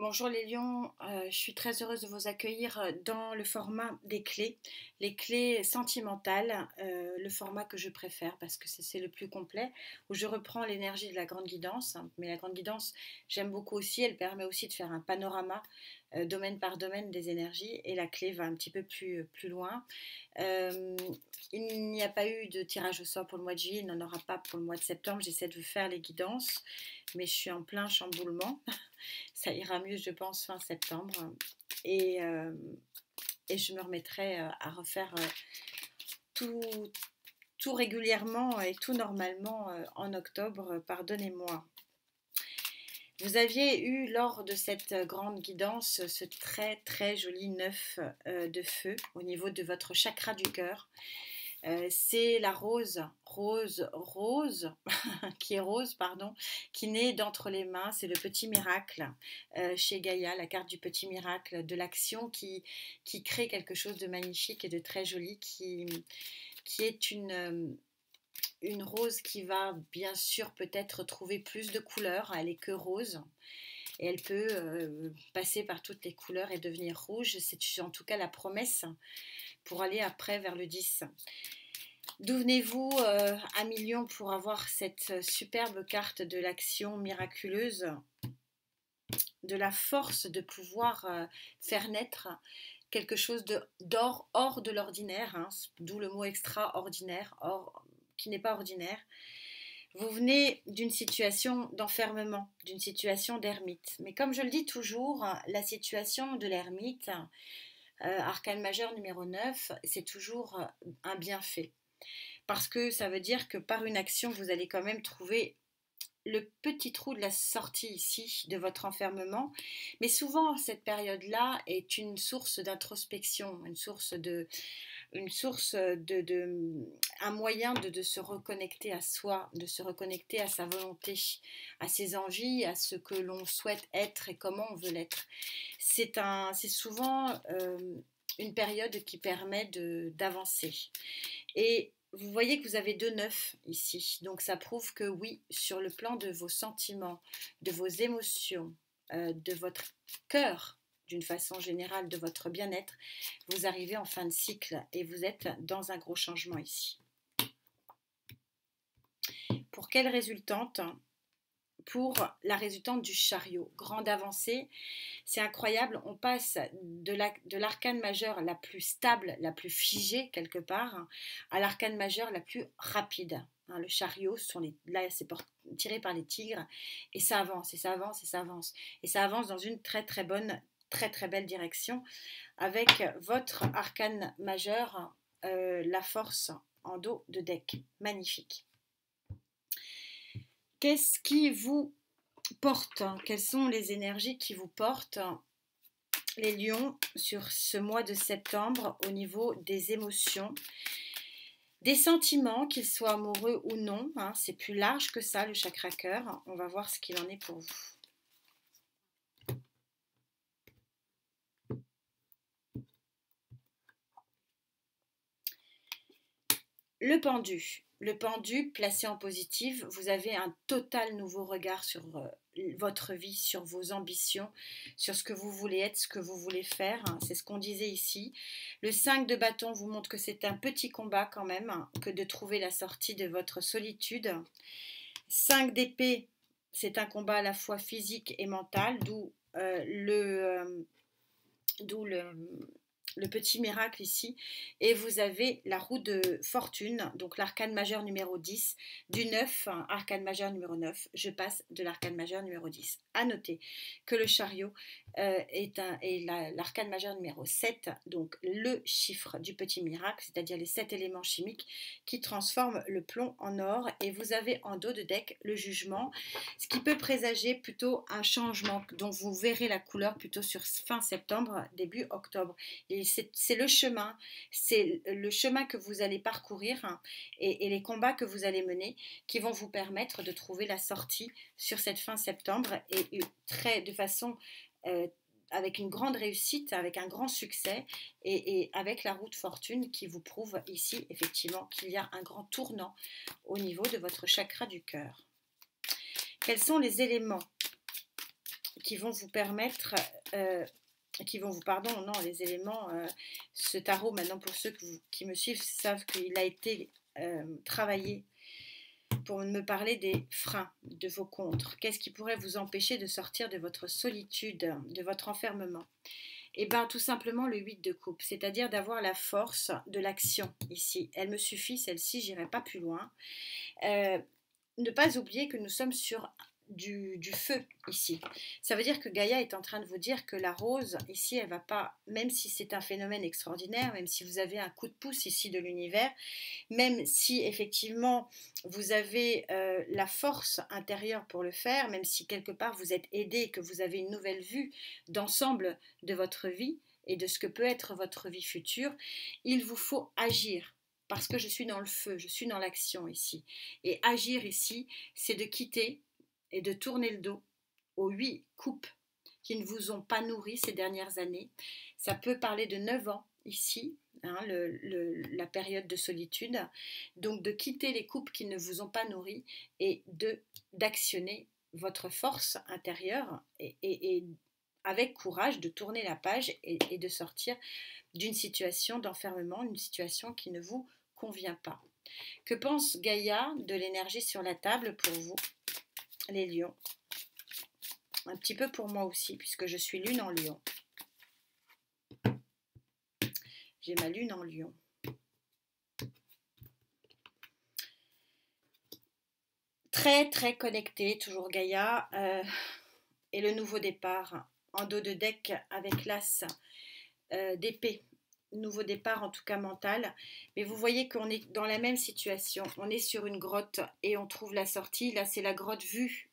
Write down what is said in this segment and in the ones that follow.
Bonjour les lions, je suis très heureuse de vous accueillir dans le format des clés, les clés sentimentales, le format que je préfère parce que c'est le plus complet, où je reprends l'énergie de la grande guidance, mais la grande guidance j'aime beaucoup aussi, elle permet aussi de faire un panorama domaine par domaine des énergies et la clé va un petit peu plus loin. Euh, il n'y a pas eu de tirage au sort pour le mois de juillet, il n'en aura pas pour le mois de septembre, j'essaie de vous faire les guidances, mais je suis en plein chamboulement. Ça ira mieux, je pense, fin septembre. Et, euh, et je me remettrai à refaire tout, tout régulièrement et tout normalement en octobre. Pardonnez-moi. Vous aviez eu lors de cette grande guidance ce très très joli neuf de feu au niveau de votre chakra du cœur. C'est la rose, qui est rose, pardon, qui naît d'entre les mains. C'est le petit miracle chez Gaïa, la carte du petit miracle, de l'action qui crée quelque chose de magnifique et de très joli, qui est une rose qui va bien sûr peut-être trouver plus de couleurs. Elle est que rose. Et elle peut passer par toutes les couleurs et devenir rouge. C'est en tout cas la promesse pour aller après vers le 10. D'où venez-vous à millions pour avoir cette superbe carte de l'action miraculeuse, de la force de pouvoir faire naître quelque chose d'or, hors de l'ordinaire, hein, d'où le mot extraordinaire, or, qui n'est pas ordinaire. Vous venez d'une situation d'enfermement, d'une situation d'ermite. Mais comme je le dis toujours, la situation de l'ermite, arcane majeur numéro 9, c'est toujours un bienfait. Parce que ça veut dire que par une action, vous allez quand même trouver le petit trou de la sortie ici de votre enfermement. Mais souvent, cette période-là est une source d'introspection, un moyen de se reconnecter à soi, de se reconnecter à sa volonté, à ses envies, à ce que l'on souhaite être et comment on veut l'être. C'est souvent une période qui permet d'avancer. Et vous voyez que vous avez 2 neufs ici, donc ça prouve que oui, sur le plan de vos sentiments, de vos émotions, de votre cœur, d'une façon générale, de votre bien-être, vous arrivez en fin de cycle et vous êtes dans un gros changement ici. Pour quelle résultante ? Pour la résultante du chariot, grande avancée, c'est incroyable, on passe de l'arcane majeure la plus stable, la plus figée quelque part, à l'arcane majeure la plus rapide. Le chariot, là c'est tiré par les tigres, et ça avance, et ça avance, et ça avance. Et ça avance dans une très très bonne, très très belle direction, avec votre arcane majeur, la force en dos de deck. Magnifique. Qu'est-ce qui vous porte? Quelles sont les énergies qui vous portent, les lions, sur ce mois de septembre au niveau des émotions, des sentiments, qu'ils soient amoureux ou non, hein, c'est plus large que ça le chakra cœur. On va voir ce qu'il en est pour vous. Le pendu placé en positif, vous avez un total nouveau regard sur votre vie, sur vos ambitions, sur ce que vous voulez être, ce que vous voulez faire. C'est ce qu'on disait ici. Le 5 de bâton vous montre que c'est un petit combat quand même, que de trouver la sortie de votre solitude. 5 d'épée, c'est un combat à la fois physique et mental, d'où le petit miracle ici. Et vous avez la roue de fortune, donc l'arcane majeur numéro 10, du 9, arcane majeur numéro 9. Je passe de l'arcane majeur numéro 10. À noter que le chariot est l'arcane majeur numéro 7, donc le chiffre du petit miracle, c'est-à-dire les 7 éléments chimiques qui transforment le plomb en or. Et vous avez en dos de deck le jugement, ce qui peut présager plutôt un changement dont vous verrez la couleur plutôt sur fin septembre, début octobre. Et c'est le chemin que vous allez parcourir, hein, et les combats que vous allez mener qui vont vous permettre de trouver la sortie sur cette fin septembre et de façon avec une grande réussite, avec un grand succès et avec la roue de fortune qui vous prouve ici effectivement qu'il y a un grand tournant au niveau de votre chakra du cœur. Quels sont les éléments qui vont vous permettre, pardon, non, les éléments, ce tarot, maintenant pour ceux qui me suivent, savent qu'il a été travaillé pour me parler des freins, de vos contres. Qu'est-ce qui pourrait vous empêcher de sortir de votre solitude, de votre enfermement? Et bien tout simplement le 8 de coupe, c'est-à-dire d'avoir la force de l'action ici. Elle me suffit, celle-ci, j'irai pas plus loin. Ne pas oublier que nous sommes sur du feu ici. Ça veut dire que Gaïa est en train de vous dire que la rose ici, elle va pas, même si c'est un phénomène extraordinaire, même si vous avez un coup de pouce ici de l'univers, même si effectivement vous avez la force intérieure pour le faire, même si quelque part vous êtes aidé et que vous avez une nouvelle vue d'ensemble de votre vie et de ce que peut être votre vie future, il vous faut agir. Parce que je suis dans le feu, je suis dans l'action ici. Et agir ici, c'est de quitter et de tourner le dos aux 8 coupes qui ne vous ont pas nourri ces dernières années. Ça peut parler de 9 ans ici, hein, la période de solitude. Donc de quitter les coupes qui ne vous ont pas nourri et d'actionner votre force intérieure et avec courage de tourner la page et de sortir d'une situation d'enfermement, une situation qui ne vous convient pas. Que pense Gaïa de l'énergie sur la table pour vous, les lions? Un petit peu pour moi aussi, puisque je suis lune en lion. J'ai ma lune en lion. Très très connecté, toujours Gaïa. Et le nouveau départ en dos de deck avec l'as d'épée. Nouveau départ en tout cas mental, mais vous voyez qu'on est dans la même situation, on est sur une grotte et on trouve la sortie. Là c'est la grotte vue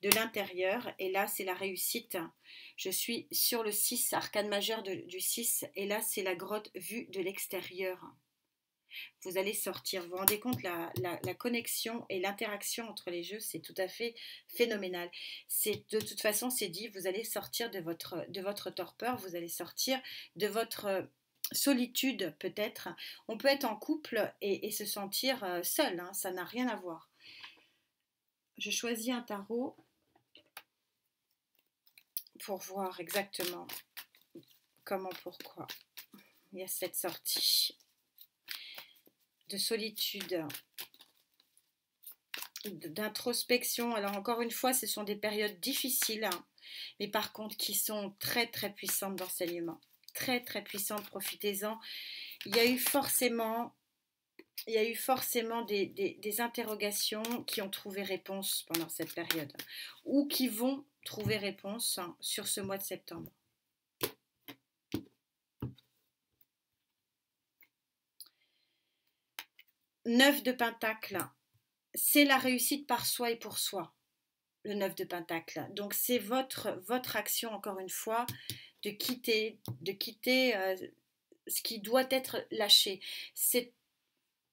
de l'intérieur et là c'est la réussite. Je suis sur le 6, arcane majeur du 6, et là c'est la grotte vue de l'extérieur. Vous allez sortir, vous vous rendez compte, la connexion et l'interaction entre les jeux, c'est tout à fait phénoménal. De toute façon c'est dit, vous allez sortir de votre torpeur, vous allez sortir de votre solitude peut-être. On peut être en couple et se sentir seul, hein, ça n'a rien à voir. Je choisis un tarot pour voir exactement comment, pourquoi il y a cette sortie de solitude, d'introspection. Alors encore une fois, ce sont des périodes difficiles, hein, mais par contre qui sont très très puissantes d'enseignement. Très très puissantes, profitez-en. Il y a eu forcément des interrogations qui ont trouvé réponse pendant cette période, ou qui vont trouver réponse sur ce mois de septembre. Neuf de Pentacle, c'est la réussite par soi et pour soi, le 9 de Pentacle. Donc c'est votre action, encore une fois, de quitter ce qui doit être lâché. C'est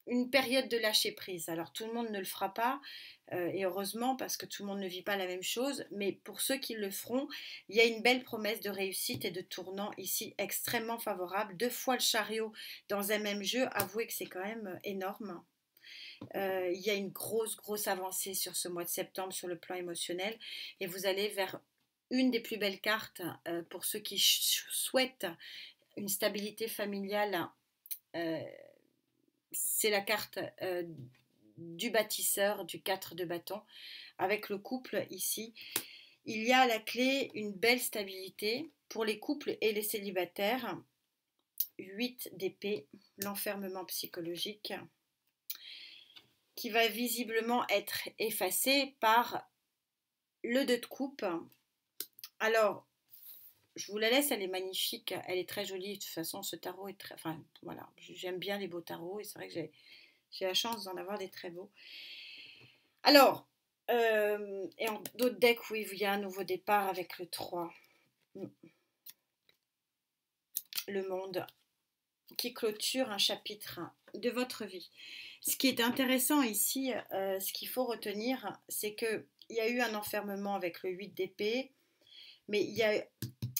une période de lâcher prise. Alors tout le monde ne le fera pas, et heureusement, parce que tout le monde ne vit pas la même chose, mais pour ceux qui le feront, il y a une belle promesse de réussite et de tournant ici extrêmement favorable. 2 fois le chariot dans un même jeu, avouez que c'est quand même énorme. Il y a une grosse avancée sur ce mois de septembre sur le plan émotionnel, et vous allez vers une des plus belles cartes pour ceux qui souhaitent une stabilité familiale. C'est la carte du bâtisseur, du 4 de bâton, avec le couple ici. Il y a à la clé une belle stabilité pour les couples et les célibataires. 8 d'épée, l'enfermement psychologique, qui va visiblement être effacé par le 2 de coupe. Alors, je vous la laisse, elle est magnifique, elle est très jolie. De toute façon, ce tarot est très... Enfin, voilà, j'aime bien les beaux tarots et c'est vrai que j'ai la chance d'en avoir des très beaux. Alors, et en d'autres decks, oui, il y a un nouveau départ avec le 3. Le monde qui clôture un chapitre de votre vie. Ce qui est intéressant ici, ce qu'il faut retenir, c'est qu'il y a eu un enfermement avec le 8 d'épée, mais il y a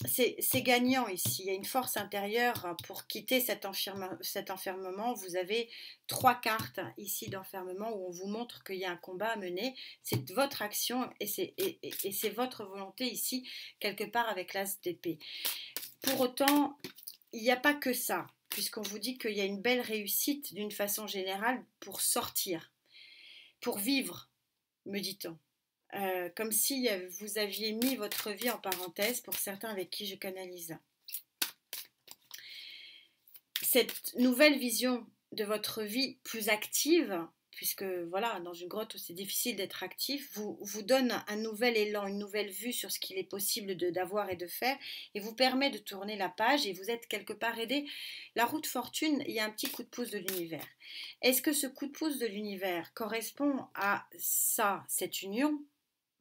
c'est gagnant ici. Il y a une force intérieure pour quitter cet enfermement. Vous avez 3 cartes ici d'enfermement où on vous montre qu'il y a un combat à mener. C'est votre action et c'est votre volonté ici, quelque part avec l'as d'épée. Pour autant, il n'y a pas que ça, puisqu'on vous dit qu'il y a une belle réussite d'une façon générale pour sortir, pour vivre, me dit-on. Comme si vous aviez mis votre vie en parenthèse pour certains avec qui je canalise. Cette nouvelle vision de votre vie plus active, puisque voilà, dans une grotte où c'est difficile d'être actif, vous donne un nouvel élan, une nouvelle vue sur ce qu'il est possible d'avoir et de faire, et vous permet de tourner la page, et vous êtes quelque part aidé. La roue de fortune, il y a un petit coup de pouce de l'univers. Est-ce que ce coup de pouce de l'univers correspond à ça, cette union,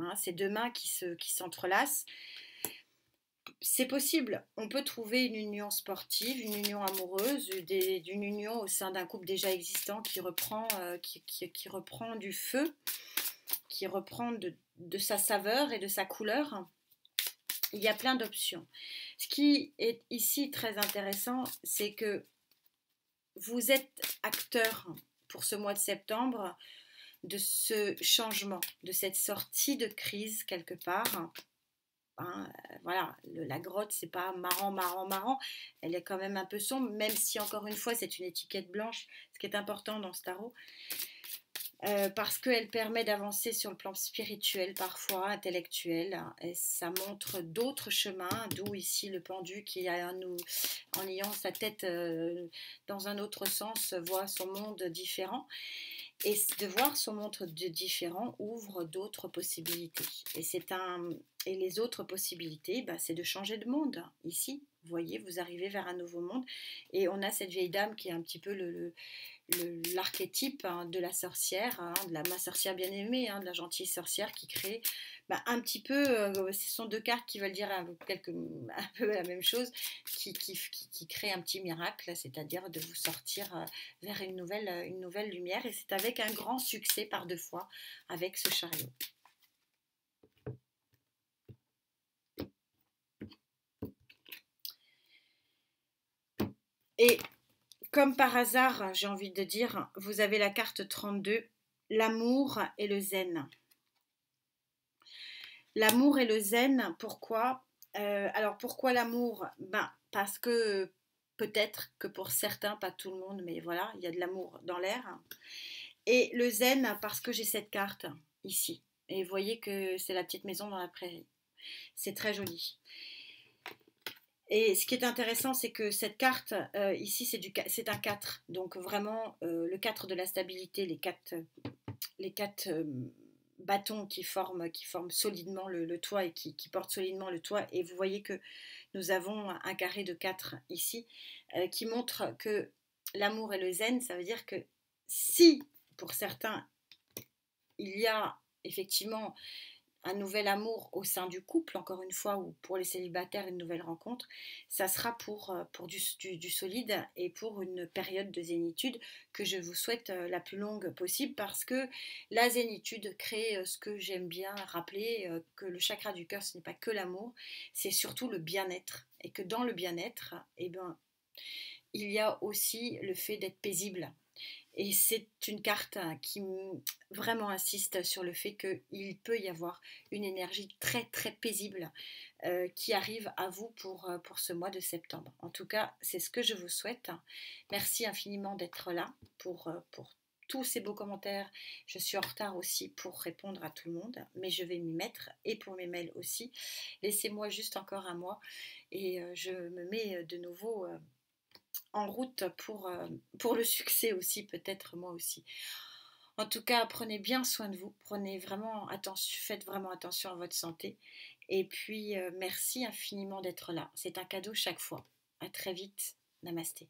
hein, ces deux mains qui s'entrelacent? C'est possible, on peut trouver une union sportive, une union amoureuse, d'une union au sein d'un couple déjà existant qui reprend, qui reprend du feu, qui reprend de sa saveur et de sa couleur. Il y a plein d'options. Ce qui est ici très intéressant, c'est que vous êtes acteur pour ce mois de septembre de ce changement, de cette sortie de crise quelque part. Hein, voilà, la grotte, c'est pas marrant, elle est quand même un peu sombre, même si encore une fois c'est une étiquette blanche, ce qui est important dans ce tarot, parce qu'elle permet d'avancer sur le plan spirituel, parfois intellectuel, hein, et ça montre d'autres chemins, d'où ici le pendu qui, en ayant sa tête dans un autre sens, voit son monde différent. Et de voir son monde différent ouvre d'autres possibilités. Et les autres possibilités, bah, c'est de changer de monde. Ici, vous voyez, vous arrivez vers un nouveau monde. Et on a cette vieille dame qui est un petit peu l'archétype, hein, de la sorcière, hein, ma sorcière bien-aimée, hein, de la gentille sorcière qui crée, bah, un petit peu, ce sont 2 cartes qui veulent dire un peu la même chose, qui crée un petit miracle, c'est-à-dire de vous sortir vers une nouvelle lumière, et c'est avec un grand succès par 2 fois avec ce chariot. Et comme par hasard, j'ai envie de dire, vous avez la carte 32, l'amour et le zen. L'amour et le zen, pourquoi? Alors pourquoi l'amour? Ben, parce que peut-être que pour certains, pas tout le monde, mais voilà, il y a de l'amour dans l'air. Et le zen, parce que j'ai cette carte ici. Et vous voyez que c'est la petite maison dans la prairie. C'est très joli. Et ce qui est intéressant, c'est que cette carte, ici, c'est un 4. Donc vraiment, le 4 de la stabilité, les quatre bâtons qui forment solidement le toit et qui portent solidement le toit. Et vous voyez que nous avons un carré de 4 ici, qui montre que l'amour et le zen, ça veut dire que si, pour certains, il y a effectivement un nouvel amour au sein du couple, encore une fois, ou pour les célibataires, une nouvelle rencontre, ça sera pour du solide et pour une période de zénitude que je vous souhaite la plus longue possible, parce que la zénitude crée ce que j'aime bien rappeler, que le chakra du cœur, ce n'est pas que l'amour, c'est surtout le bien-être, et que dans le bien-être, eh ben, il y a aussi le fait d'être paisible. Et c'est une carte qui vraiment insiste sur le fait qu'il peut y avoir une énergie très très paisible qui arrive à vous pour ce mois de septembre. En tout cas, c'est ce que je vous souhaite. Merci infiniment d'être là pour tous ces beaux commentaires. Je suis en retard aussi pour répondre à tout le monde, mais je vais m'y mettre, et pour mes mails aussi. Laissez-moi juste encore un mois et je me mets de nouveau en route pour le succès aussi, peut-être moi aussi. En tout cas, prenez bien soin de vous, faites vraiment attention à votre santé. Et puis, merci infiniment d'être là. C'est un cadeau chaque fois. À très vite. Namasté.